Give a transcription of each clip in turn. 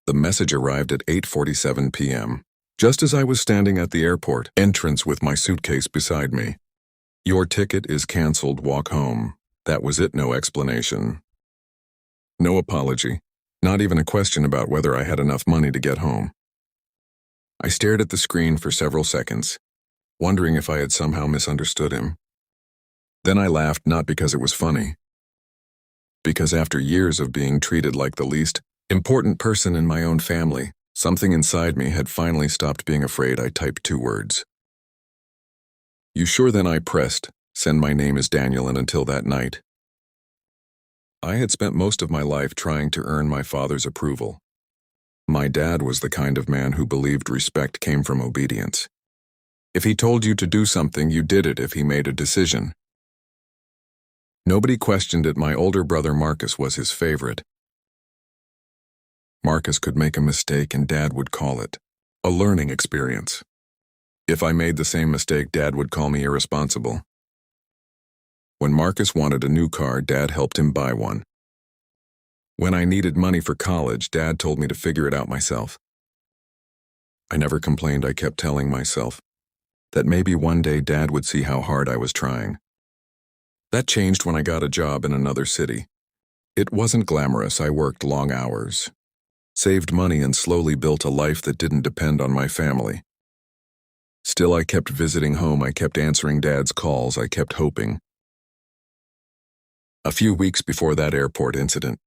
The message arrived at 8:47 p.m., just as I was standing at the airport entrance with my suitcase beside me. Your ticket is canceled, walk home. That was it, no explanation. No apology, not even a question about whether I had enough money to get home. I stared at the screen for several seconds, wondering if I had somehow misunderstood him. Then I laughed, not because it was funny, because after years of being treated like the least important person in my own family, something inside me had finally stopped being afraid. I typed 2 words. You sure? Then I pressed, send. My name is Daniel, and until that night, I had spent most of my life trying to earn my father's approval. My dad was the kind of man who believed respect came from obedience. If he told you to do something, you did it. If he made a decision, nobody questioned it. My older brother Marcus was his favorite. Marcus could make a mistake and Dad would call it a learning experience. If I made the same mistake, Dad would call me irresponsible. When Marcus wanted a new car, Dad helped him buy one. When I needed money for college, Dad told me to figure it out myself. I never complained. I kept telling myself that maybe one day Dad would see how hard I was trying. That changed when I got a job in another city. It wasn't glamorous. I worked long hours, saved money, and slowly built a life that didn't depend on my family. Still, I kept visiting home. I kept answering Dad's calls. I kept hoping. A few weeks before that airport incident,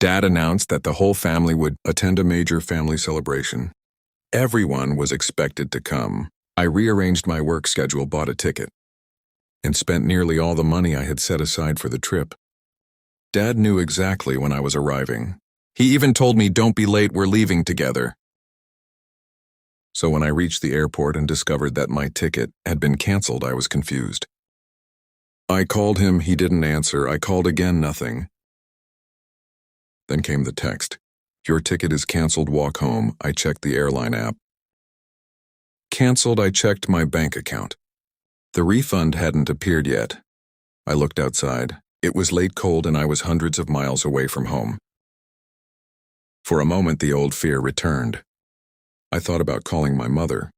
Dad announced that the whole family would attend a major family celebration. Everyone was expected to come. I rearranged my work schedule, bought a ticket, and spent nearly all the money I had set aside for the trip. Dad knew exactly when I was arriving. He even told me, "Don't be late, we're leaving together." So when I reached the airport and discovered that my ticket had been canceled, I was confused. I called him, he didn't answer. I called again, nothing. Then came the text. Your ticket is canceled, walk home. I checked the airline app. Canceled. I checked my bank account. The refund hadn't appeared yet. I looked outside. It was late, cold, and I was hundreds of miles away from home. For a moment, the old fear returned. I thought about calling my mother,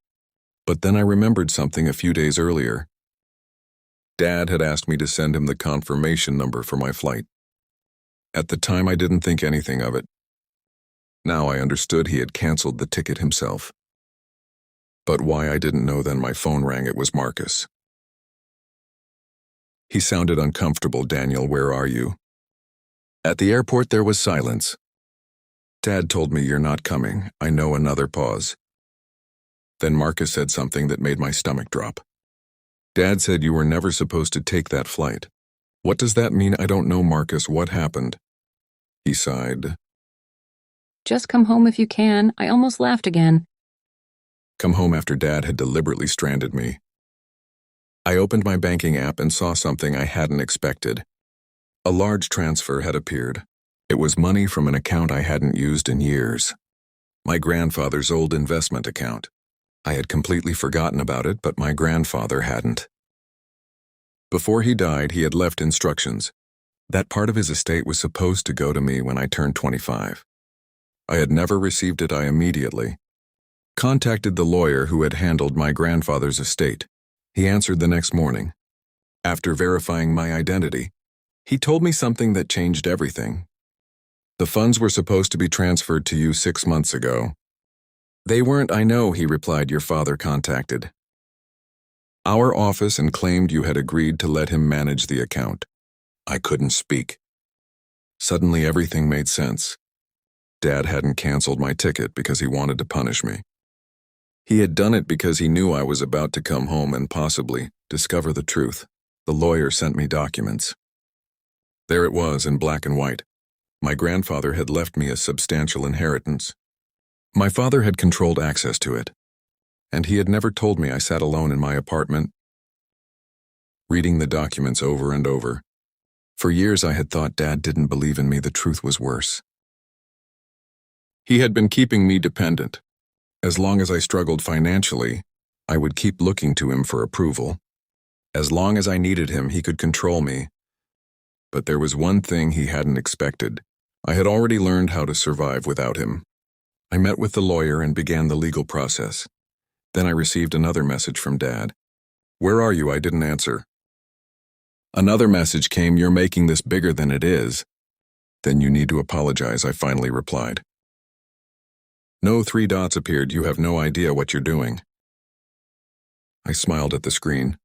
but then I remembered something a few days earlier. Dad had asked me to send him the confirmation number for my flight. At the time, I didn't think anything of it. Now I understood he had canceled the ticket himself. But why, I didn't know. Then my phone rang. It was Marcus. He sounded uncomfortable. Daniel, where are you? At the airport. There was silence. Dad told me, you're not coming. I know. Another pause. Then Marcus said something that made my stomach drop. Dad said you were never supposed to take that flight. What does that mean? I don't know, Marcus. What happened? He sighed. Just come home if you can. I almost laughed again. Come home after Dad had deliberately stranded me. I opened my banking app and saw something I hadn't expected. A large transfer had appeared. It was money from an account I hadn't used in years. My grandfather's old investment account. I had completely forgotten about it, but my grandfather hadn't. Before he died, he had left instructions. That part of his estate was supposed to go to me when I turned 25. I had never received it. I immediately contacted the lawyer who had handled my grandfather's estate. He answered the next morning. After verifying my identity, he told me something that changed everything. The funds were supposed to be transferred to you 6 months ago. They weren't. I know, he replied. Your father contacted our office and claimed you had agreed to let him manage the account. I couldn't speak. Suddenly everything made sense. Dad hadn't canceled my ticket because he wanted to punish me. He had done it because he knew I was about to come home and possibly discover the truth. The lawyer sent me documents. There it was in black and white. My grandfather had left me a substantial inheritance. My father had controlled access to it, and he had never told me. I sat alone in my apartment, reading the documents over and over. For years I had thought Dad didn't believe in me. The truth was worse. He had been keeping me dependent. As long as I struggled financially, I would keep looking to him for approval. As long as I needed him, he could control me. But there was one thing he hadn't expected. I had already learned how to survive without him. I met with the lawyer and began the legal process. Then I received another message from Dad. "Where are you?" I didn't answer. Another message came, "You're making this bigger than it is." "Then you need to apologize," I finally replied. No, 3 dots appeared. "You have no idea what you're doing." I smiled at the screen.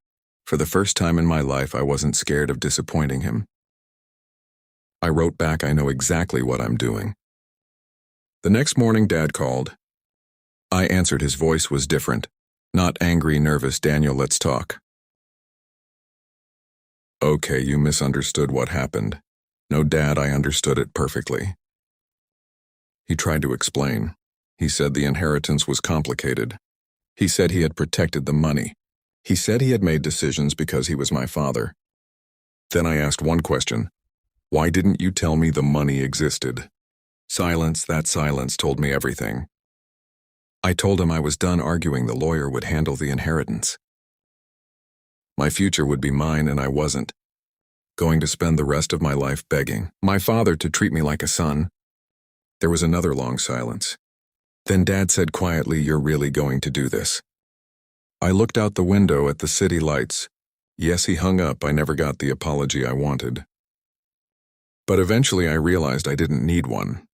For the first time in my life, I wasn't scared of disappointing him. I wrote back, "I know exactly what I'm doing." The next morning, Dad called. I answered. His voice was different. Not angry, nervous. "Daniel, let's talk." "Okay, you misunderstood what happened." "No, Dad, I understood it perfectly." He tried to explain. He said the inheritance was complicated. He said he had protected the money. He said he had made decisions because he was my father. Then I asked one question. "Why didn't you tell me the money existed?" Silence. That silence told me everything. I told him I was done arguing. The lawyer would handle the inheritance. My future would be mine, and I wasn't going to spend the rest of my life begging my father to treat me like a son. There was another long silence. Then Dad said quietly, "You're really going to do this?" I looked out the window at the city lights. Yes, he hung up. I never got the apology I wanted. But eventually I realized I didn't need one.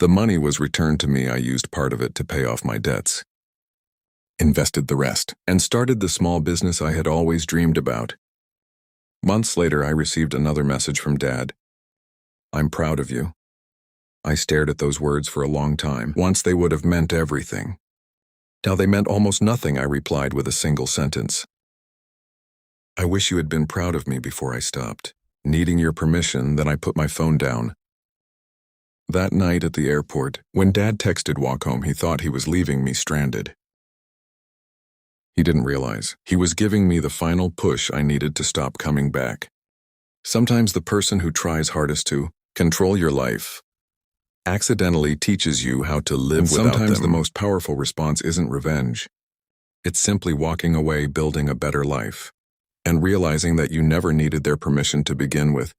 The money was returned to me. I used part of it to pay off my debts, invested the rest, and started the small business I had always dreamed about. Months later, I received another message from Dad. "I'm proud of you." I stared at those words for a long time. Once they would have meant everything. Now they meant almost nothing. I replied with a single sentence. "I wish you had been proud of me before I stopped needing your permission." Then I put my phone down. That night at the airport, when Dad texted walk home, he thought he was leaving me stranded. He didn't realize he was giving me the final push I needed to stop coming back. Sometimes the person who tries hardest to control your life accidentally teaches you how to live without them. Sometimes the most powerful response isn't revenge. It's simply walking away, building a better life, and realizing that you never needed their permission to begin with.